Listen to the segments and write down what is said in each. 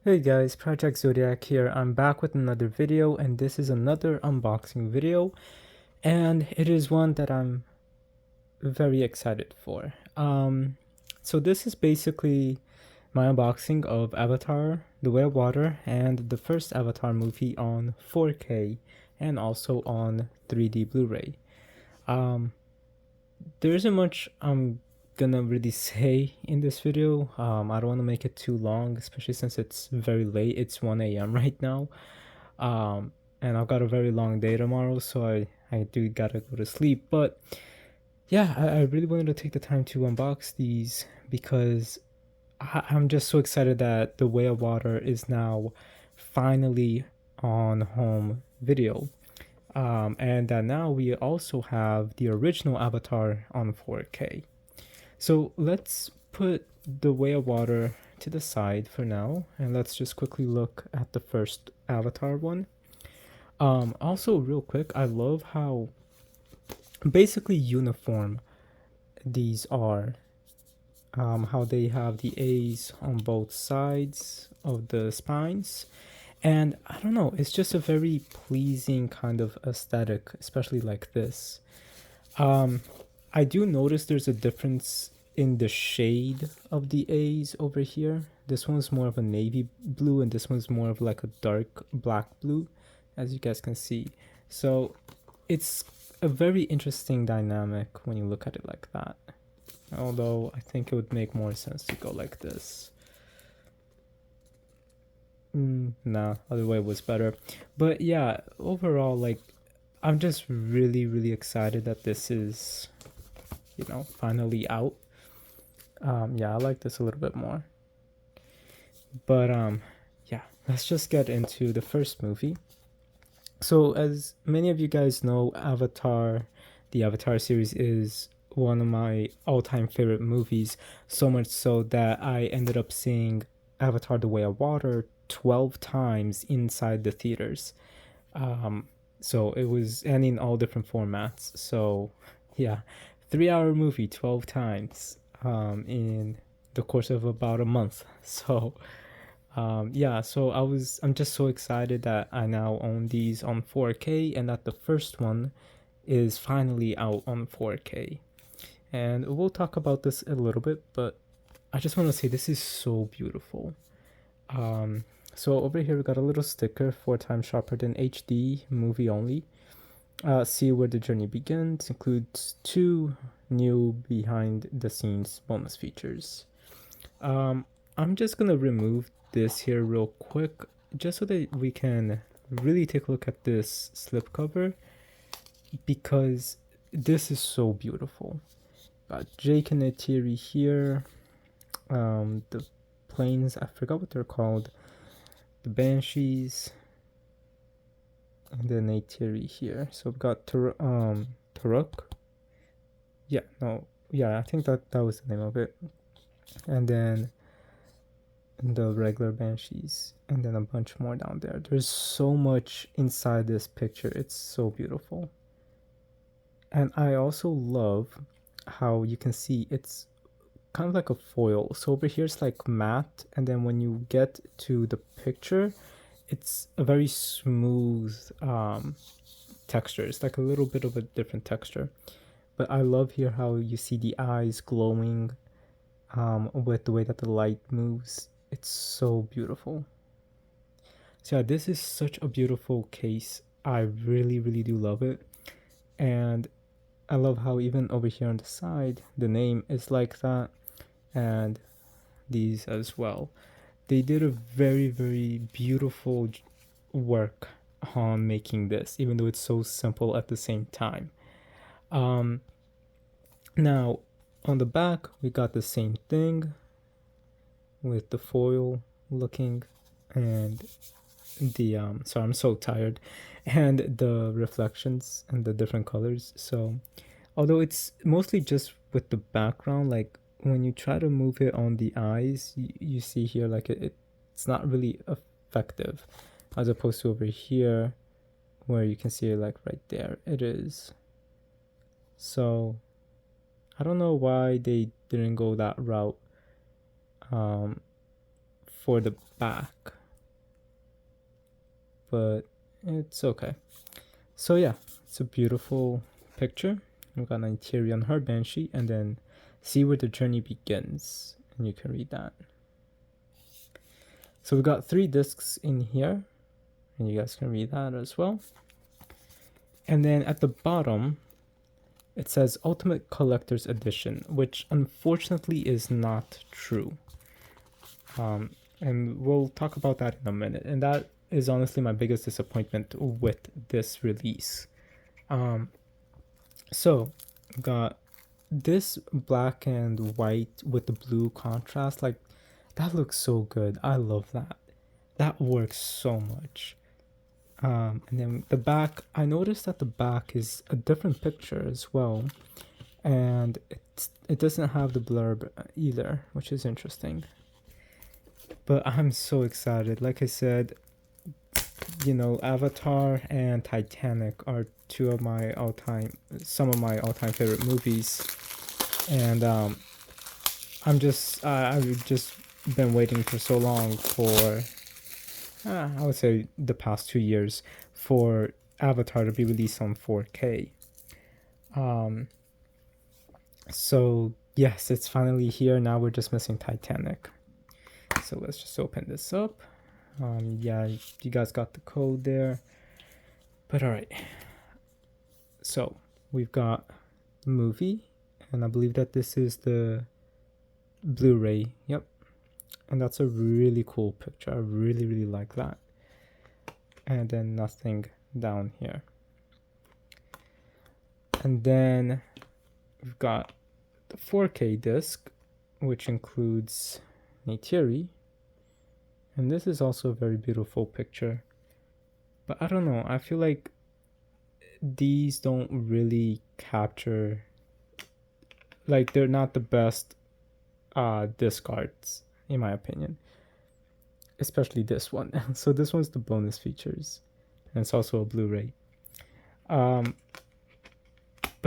Hey guys, project-zodiac here. I'm back with another video, and this is another unboxing video, and it is one that I'm very excited for. So this is basically my unboxing of Avatar: The Way of Water and the first Avatar movie on 4K and also on 3D Blu-ray. Um, there isn't much I'm gonna really say in this video. I don't want to make it too long, especially since it's very late. It's 1 a.m. right now. Um, and I've got a very long day tomorrow, so I do gotta go to sleep. But yeah, I really wanted to take the time to unbox these because I'm just so excited that The Way of Water is now finally on home video. And that now we also have the original Avatar on 4K. So let's put The Way of Water to the side for now, and let's just quickly look at the first Avatar one. Also, real quick, I love how basically uniform these are. How they have the A's on both sides of the spines. And I don't know, it's just a very pleasing kind of aesthetic, especially like this. Um, I do notice there's a difference in the shade of the A's over here. This one's more of a navy blue, and this one's more of like a dark black blue, as you guys can see. So it's a very interesting dynamic when you look at it like that. Although I think it would make more sense to go like this. Nah, other way was better. But yeah, overall, like, I'm just really excited that this is, finally out. Yeah, I like this a little bit more. But yeah, let's just get into the first movie. So as many of you guys know, the Avatar series is one of my all-time favorite movies, so much so that I ended up seeing Avatar: The Way of Water 12 times inside the theaters. Um, so it was, and in all different formats. So yeah, 3 hour movie 12 times in the course of about a month. So yeah, so I'm just so excited that I now own these on 4K and that the first one is finally out on 4K. And we'll talk about this a little bit, but I just want to say this is so beautiful. Um, so over here we got a little sticker, 4 times sharper than HD, movie only. See where the journey begins, includes 2 new behind the scenes bonus features. I'm just gonna remove this here real quick, just so that we can really take a look at this slipcover, because this is so beautiful. Got Jake and Neytiri here. The planes, I forgot what they're called. The Banshees. And then Neytiri here. So we've got Taruk. Yeah, no, yeah, I think that was the name of it. And then the regular Banshees, and then a bunch more down there. There's so much inside this picture. It's so beautiful. And I also love how you can see it's kind of like a foil. So over here it's like matte, and then when you get to the picture, it's a very smooth texture. It's like a little bit of a different texture. But I love here how you see the eyes glowing with the way that the light moves. It's so beautiful. So yeah, this is such a beautiful case. I really do love it. And I love how even over here on the side, the name is like that, and these as well. They did a very beautiful work on making this, even though it's so simple at the same time. Now on the back we got the same thing with the foil looking, and the sorry, I'm so tired, and the reflections and the different colors. So although it's mostly just with the background, like when you try to move it on the eyes, you see here like it's not really effective, as opposed to over here where you can see it like right there it is. So I don't know why they didn't go that route for the back, but it's okay. So yeah, it's a beautiful picture. We've got an interior on her Banshee, and then see where the journey begins, and you can read that. So we got 3 discs in here, and you guys can read that as well. And then at the bottom, it says Ultimate Collector's Edition, which unfortunately is not true. And we'll talk about that in a minute. And that is honestly my biggest disappointment with this release. So got this black and white with the blue contrast. Like, that looks so good. I love that. That works so much. And then the back, I noticed that the back is a different picture as well, and it doesn't have the blurb either, which is interesting. But I'm so excited. Like I said, you know, Avatar and Titanic are some of my all-time favorite movies, and I've just been waiting for so long for, I would say the past 2 years, for Avatar to be released on 4K. So yes, it's finally here. Now we're just missing Titanic. So let's just open this up. Yeah, you guys got the code there. But all right. So we've got the movie, and I believe that this is the Blu-ray. Yep. And that's a really cool picture. I really, really like that. And then nothing down here. And then we've got the 4K disc, which includes Neytiri. And this is also a very beautiful picture. But I don't know, I feel like these don't really capture, like, they're not the best disc arts, in my opinion. Especially this one. So this one's the bonus features. And it's also a Blu-ray. But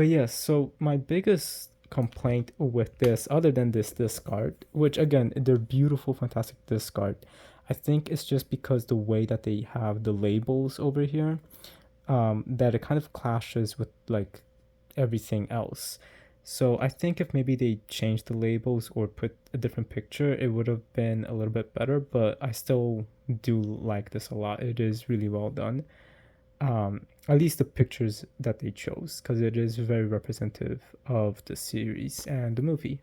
yes, so my biggest complaint with this, other than this disc art, which again, they're beautiful, fantastic disc art, I think it's just because the way that they have the labels over here, that it kind of clashes with like everything else. So I think if maybe they changed the labels or put a different picture, it would have been a little bit better, but I still do like this a lot. It is really well done. At least the pictures that they chose, because it is very representative of the series and the movie.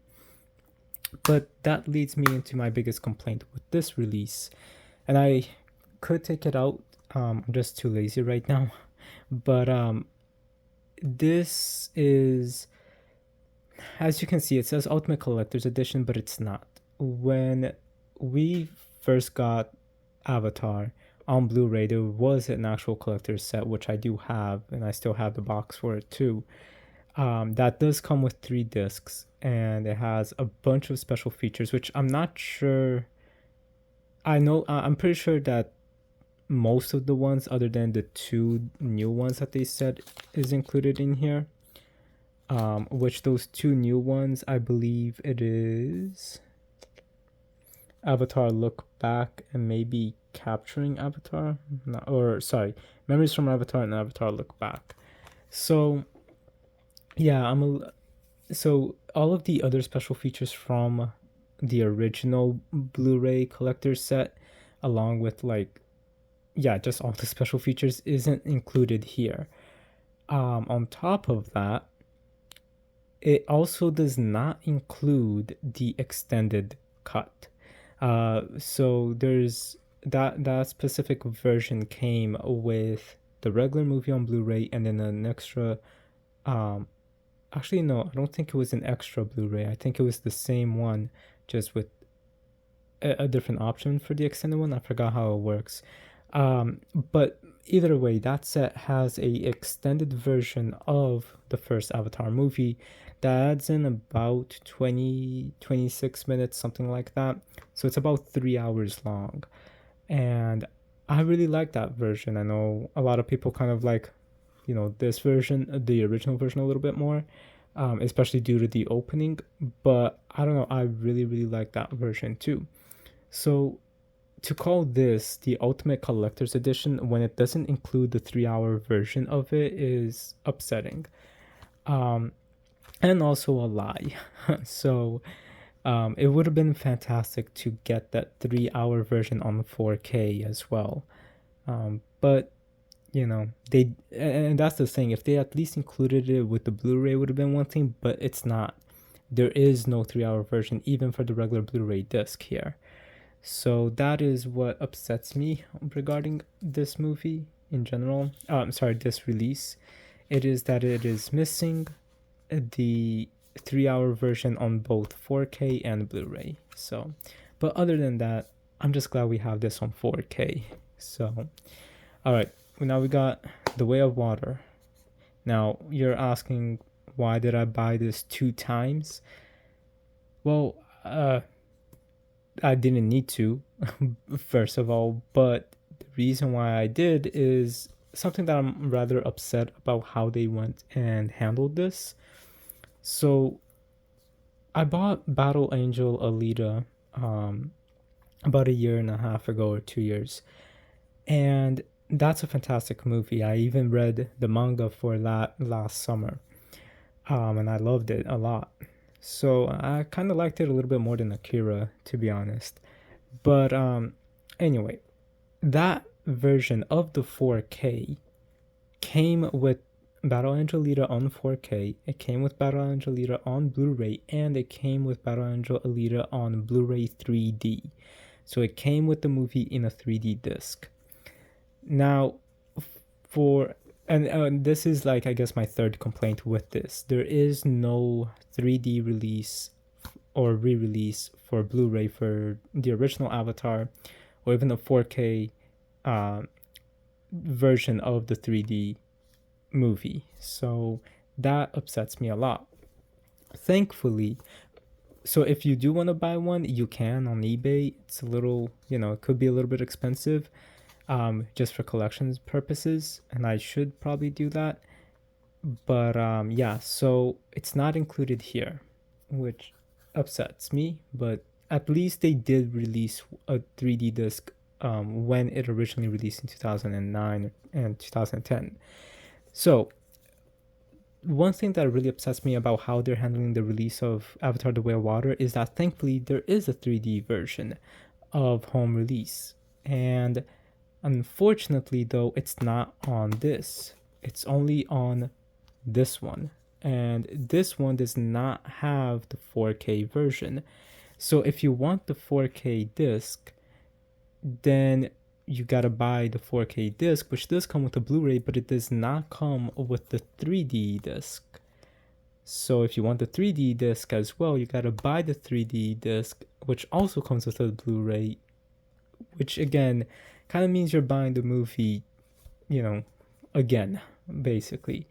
But that leads me into my biggest complaint with this release, and I could take it out. I'm just too lazy right now. But this is, as you can see, it says Ultimate Collector's Edition, but it's not. When we first got Avatar on Blu-ray, there was an actual collector's set, which I do have, and I still have the box for it too. That does come with 3 discs, and it has a bunch of special features, which I'm not sure. I'm pretty sure that most of the ones, other than the 2 new ones that they said is included in here, which those 2 new ones, I believe it is Avatar Look Back and maybe Capturing Avatar, Memories from Avatar and Avatar Look Back. So yeah, so all of the other special features from the original Blu-ray collector set, along with just all the special features, isn't included here. On top of that, it also does not include the extended cut. So there's that specific version came with the regular movie on Blu-ray, and then an extra, actually no, I don't think it was an extra Blu-ray. I think it was the same one, just with a different option for the extended one. I forgot how it works. But either way, that set has a extended version of the first Avatar movie that adds in about 26 minutes, something like that. So it's about 3 hours long. And I really like that version. I know a lot of people kind of like, this version, the original version, a little bit more, especially due to the opening. But I don't know, I really, really like that version too. So to call this the ultimate collector's edition when it doesn't include the 3-hour version of it is upsetting. And also a lie. So it would have been fantastic to get that 3-hour version on 4K as well. But you know, they, and that's the thing, if they at least included it with the Blu-ray, would have been one thing, but it's not. There is no 3-hour version even for the regular Blu-ray disc here. So that is what upsets me regarding this movie in general. This release. It is that it is missing the 3-hour version on both 4K and Blu-ray. So, but other than that, I'm just glad we have this on 4K. So, all right, now we got The Way of Water. Now you're asking, why did I buy this 2 times? Well, I didn't need to, first of all, but the reason why I did is something that I'm rather upset about how they went and handled this. So I bought Battle Angel Alita about 1.5 years ago or 2 years, and that's a fantastic movie. I even read the manga for that last summer, and I loved it a lot. So I kind of liked it a little bit more than Akira, to be honest. But anyway, that version of the 4K came with Battle Angel Alita on 4K, it came with Battle Angel Alita on Blu-ray, and it came with Battle Angel Alita on Blu-ray 3D. So it came with the movie in a 3D disc. Now, and this is like, I guess, my third complaint with this. There is no 3D release or re-release for Blu-ray for the original Avatar, or even a 4K version of the 3D movie. So that upsets me a lot. Thankfully, so if you do want to buy one, you can on eBay. It's a little, it could be a little bit expensive, just for collections purposes, and I should probably do that. But yeah, so it's not included here, which upsets me. But at least they did release a 3D disc when it originally released in 2009 and 2010. So one thing that really upsets me about how they're handling the release of Avatar: The Way of Water is that thankfully there is a 3D version of home release. And unfortunately, though, it's not on this. It's only on this one. And this one does not have the 4K version. So if you want the 4K disc, then you gotta buy the 4K disc, which does come with a Blu-ray, but it does not come with the 3D disc. So if you want the 3D disc as well, you gotta buy the 3D disc, which also comes with a Blu-ray, which again kind of means you're buying the movie, again, basically.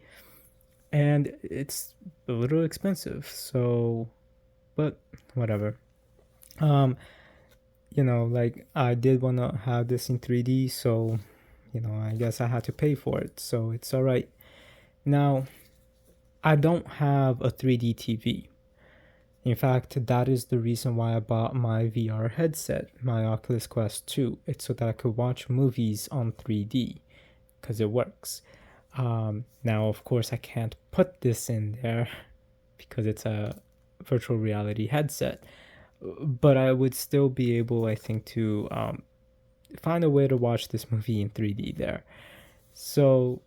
And it's a little expensive, so, but whatever. Like, I did want to have this in 3D, so, I guess I had to pay for it, so it's all right. Now, I don't have a 3D TV. In fact, that is the reason why I bought my VR headset, my Oculus Quest 2. It's so that I could watch movies on 3D, because it works. Now, of course, I can't put this in there because it's a virtual reality headset, but I would still be able, I think, to find a way to watch this movie in 3D there. So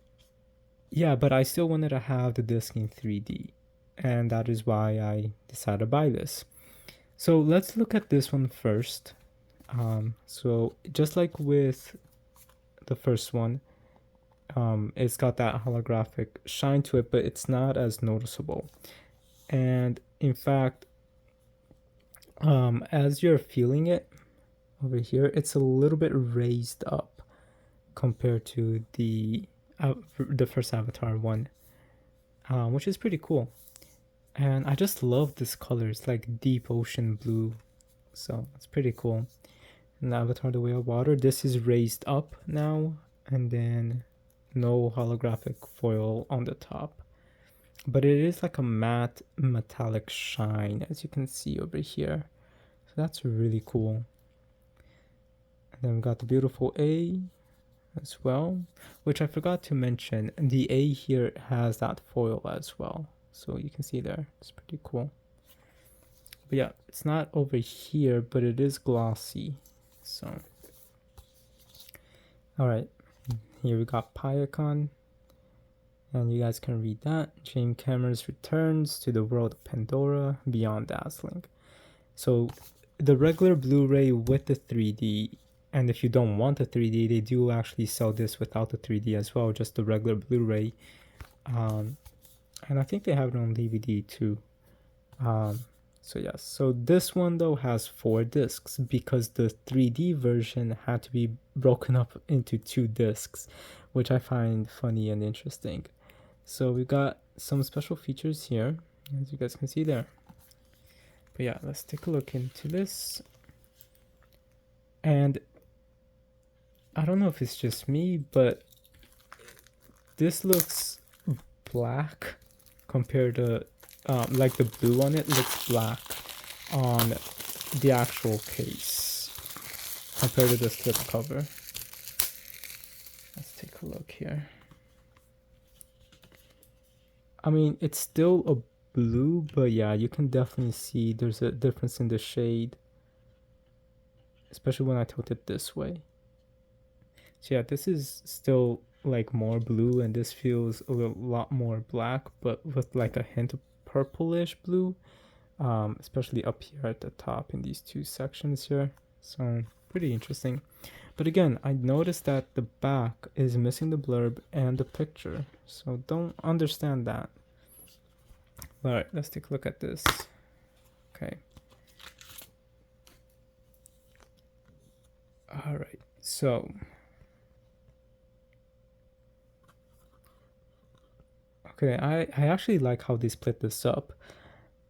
yeah, but I still wanted to have the disc in 3D, and that is why I decided to buy this. So let's look at this one first. So just like with the first one, it's got that holographic shine to it, but it's not as noticeable. And in fact, as you're feeling it over here, it's a little bit raised up compared to the first Avatar one, which is pretty cool. And I just love this color. It's like deep ocean blue, so it's pretty cool. And Avatar: The Way of Water, this is raised up now, and then no holographic foil on the top, but it is like a matte metallic shine, as you can see over here. So that's really cool. then we got the beautiful A as well, which I forgot to mention. The A here has that foil as well, so you can see there. It's pretty cool. But yeah, it's not over here, but it is glossy. So, all right, here we got Pyacon, and you guys can read that. James Cameron's returns to the world of Pandora beyond dazzling. So the regular Blu-ray with the 3D, and if you don't want the 3D, they do actually sell this without the 3D as well, just the regular Blu-ray. And I think they have it on DVD too. So yes, so this one though has 4 discs because the 3D version had to be broken up into 2 discs, which I find funny and interesting. So we got some special features here, as you guys can see there. But yeah, let's take a look into this. And I don't know if it's just me, but this looks black compared to like the blue on it looks black on the actual case compared to the slip cover. Let's take a look here. I mean, it's still a blue, but yeah, you can definitely see there's a difference in the shade, especially when I tilt it this way. So yeah, this is still like more blue, and this feels a lot more black, but with like a hint of purplish blue, especially up here at the top in these 2 sections here. So pretty interesting. But again, I noticed that the back is missing the blurb and the picture, so don't understand that. All right, let's take a look at this. Okay. All right, so okay, I actually like how they split this up.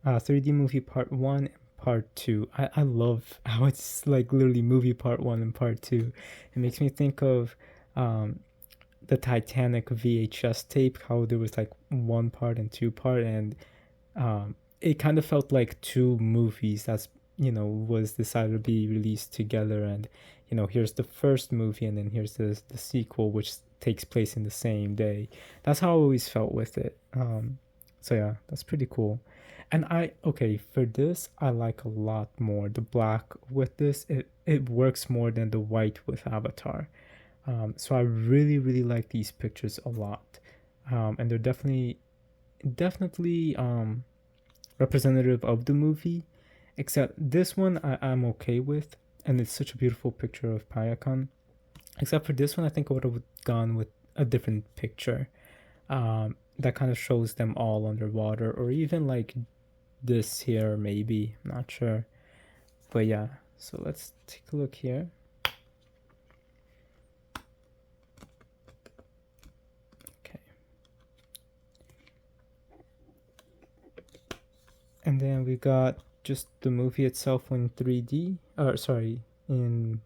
3D movie part 1 and part 2. I love how it's like literally movie part 1 and part 2. It makes me think of the Titanic VHS tape, how there was like 1 part and 2 part, and it kind of felt like 2 movies that's, you know, was decided to be released together. And, you know, here's the first movie and then here's the sequel, which takes place in the same day. That's how I always felt with it. So yeah, that's pretty cool. And okay, for this I like a lot more the black with this. It works more than the white with Avatar. So I really like these pictures a lot. And they're definitely representative of the movie, except this one I'm okay with, and it's such a beautiful picture of Pyacon. Except for this one, I think I would have gone with a different picture that kind of shows them all underwater, or even like this here, maybe. I'm not sure. But yeah, so let's take a look here. Okay. And then we got just the movie itself in 3D, or sorry, in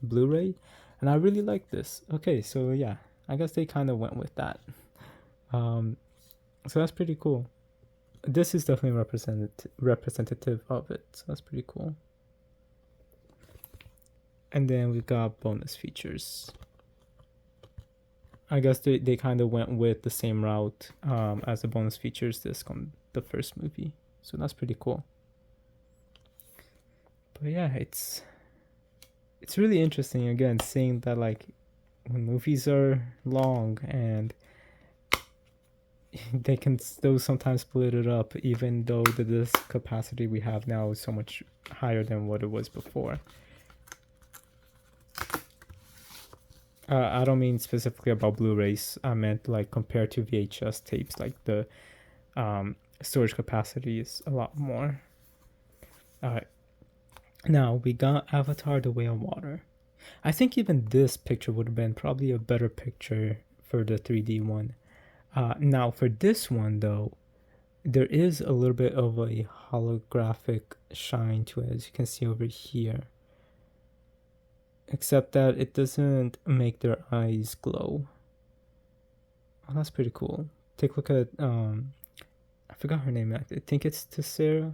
Blu-ray. And I really like this. Okay, so yeah, I guess they kind of went with that. So that's pretty cool. This is definitely representative of it, so that's pretty cool. And then we got bonus features. I guess they kind of went with the same route as the bonus features disc on the first movie, so that's pretty cool. But yeah, it's really interesting again seeing that, like, when movies are long and they can still sometimes split it up, even though the disc capacity we have now is so much higher than what it was before. I don't mean specifically about Blu-rays. I meant like compared to VHS tapes, like the storage capacity is a lot more. Alright. Now we got Avatar: The Way of Water. I think even this picture would have been probably a better picture for the 3D one. Now for this one though, there is a little bit of a holographic shine to it, as you can see over here. Except that it doesn't make their eyes glow. Oh, that's pretty cool. Take a look at, I forgot her name. I think it's Tessera.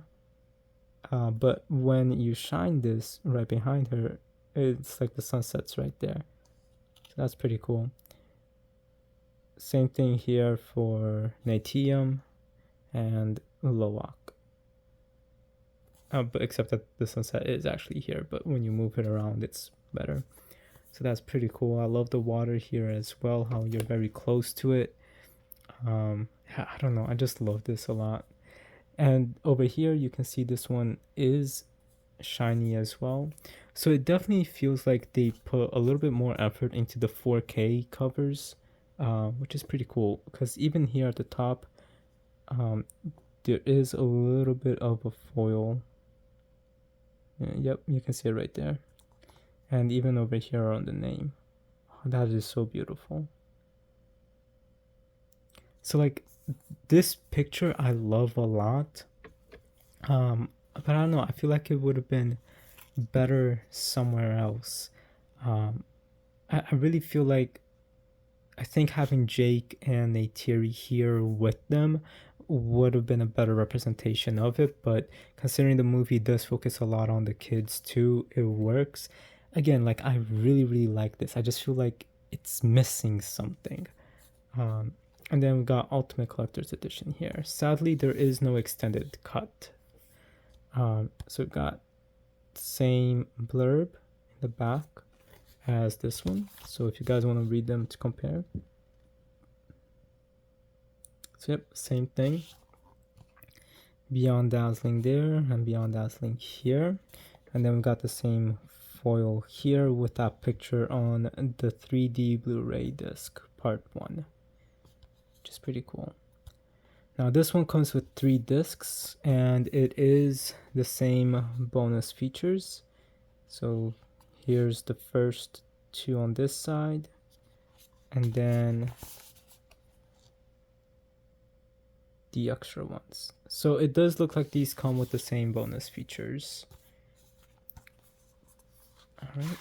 But when you shine this right behind her, It's like the sunsets right there. So that's pretty cool. Same thing here for Natium and Lowak. But except that the sunset is actually here, but when you move it around, it's better. So that's pretty cool. I love the water here as well, how you're very close to it. I don't know, I just love this a lot. And over here, you can see this one is shiny as well. So it definitely feels like they put a little bit more effort into the 4K covers, which is pretty cool. Because even here at the top, there is a little bit of a foil. Yep, you can see it right there. And even over here on the name. Oh, that is so beautiful. So like this picture I love a lot. But I don't know, I feel like it would have been better somewhere else. I really feel like I think having Jake and Neytiri here with them would have been a better representation of it, but considering the movie does focus a lot on the kids too, it works. Again, like I really like this. I just feel like it's missing something. And then we got Ultimate Collector's Edition here. Sadly, there is no extended cut. So we got same blurb in the back as this one. So if you guys want to read them to compare. So yep, same thing. Beyond Dazzling there and Beyond Dazzling here. And then we got the same foil here with that picture on the 3D Blu-ray disc part 1, which is pretty cool. Now this one comes with 3 discs and it is the same bonus features. So here's the first 2 on this side, and then the extra ones. So it does look like these come with the same bonus features. Alright.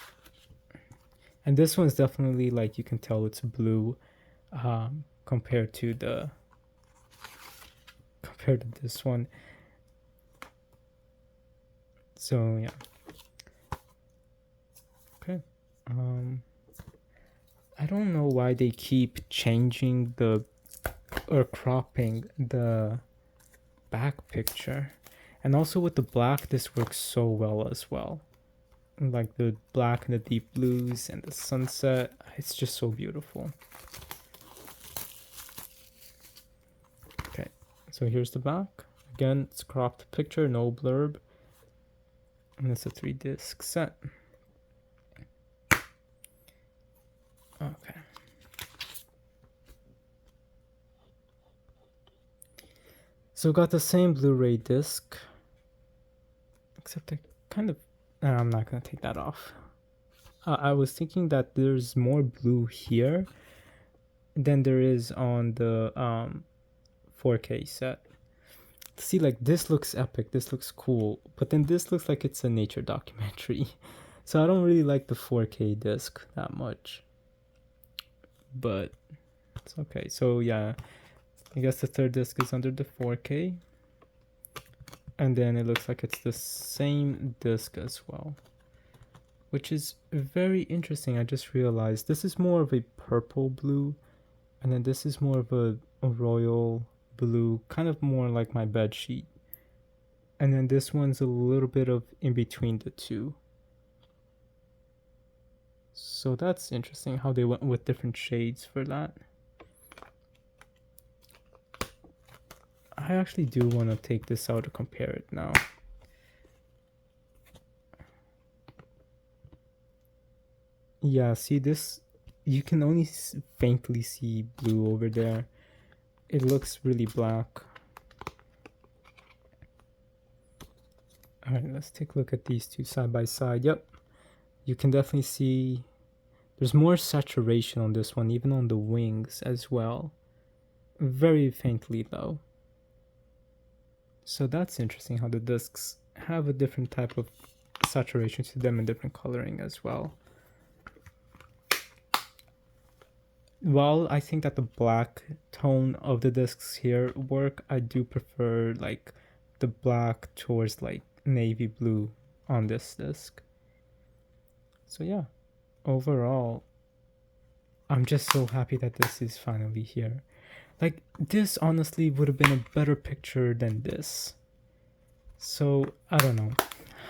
And this one's definitely, like, you can tell it's blue compared to this one. So yeah. Okay. I don't know why they keep changing or cropping the back picture. And also with the black, this works so well as well. Like the black and the deep blues and the sunset, it's just so beautiful. Okay, so here's the back. Again, it's a cropped picture, no blurb. And it's a 3-disc set. Okay. So we got the same Blu-ray disc, except I kind of, I'm not gonna take that off. I was thinking that there's more blue here than there is on the 4K set. See, like this looks epic, this looks cool, but then this looks like it's a nature documentary. So I don't really like the 4K disc that much, but it's okay. So yeah, I guess the third disc is under the 4K. And then it looks like it's the same disc as well, which is very interesting. I just realized this is more of a purple blue, and then this is more of a royal blue, kind of more like my bed sheet. And then this one's a little bit of in between the two. So that's interesting how they went with different shades for that. I actually do want to take this out to compare it now. Yeah, see this? You can only faintly see blue over there. It looks really black. Alright, let's take a look at these two side by side. Yep, you can definitely see there's more saturation on this one, even on the wings as well. Very faintly though. So that's interesting how the discs have a different type of saturation to them and different coloring as well. While I think that the black tone of the discs here work, I do prefer like the black towards like navy blue on this disc. So yeah, overall, I'm just so happy that this is finally here. Like, this honestly would have been a better picture than this. So I don't know.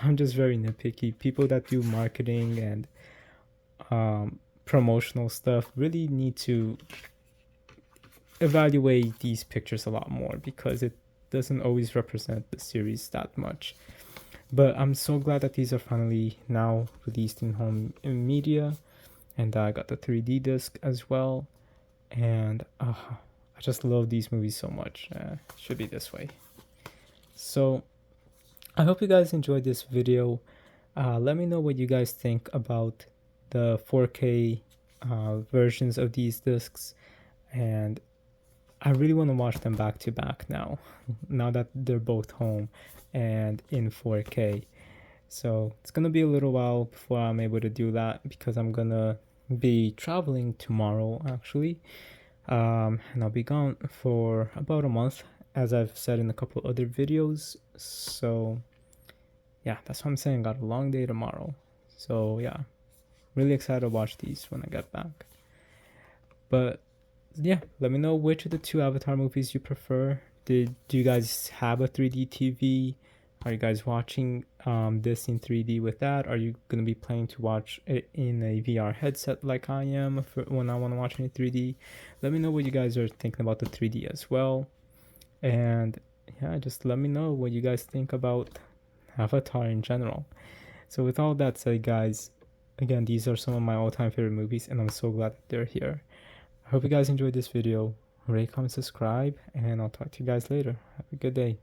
I'm just very nitpicky. People that do marketing and promotional stuff really need to evaluate these pictures a lot more, because it doesn't always represent the series that much. But I'm so glad that these are finally now released in home media, and I got the 3D disc as well. And I just love these movies so much. Should be this way. So I hope you guys enjoyed this video. Let me know what you guys think about the 4K versions of these discs, and I really want to watch them back to back now that they're both home and in 4K. So it's gonna be a little while before I'm able to do that, because I'm gonna be traveling tomorrow actually, and I'll be gone for about a month, as I've said in a couple other videos. So yeah, that's what I'm saying. Got a long day tomorrow. So yeah, really excited to watch these when I get back. But yeah, let me know which of the two Avatar movies you prefer. Do you guys have a 3D TV? Are you guys watching this in 3D with that? Are you gonna be planning to watch it in a VR headset like I am when I want to watch it in 3D? Let me know what you guys are thinking about the 3D as well. And yeah, just let me know what you guys think about Avatar in general. So with all that said, guys, again, these are some of my all-time favorite movies, and I'm so glad that they're here. I hope you guys enjoyed this video. Rate, comment, subscribe, and I'll talk to you guys later. Have a good day.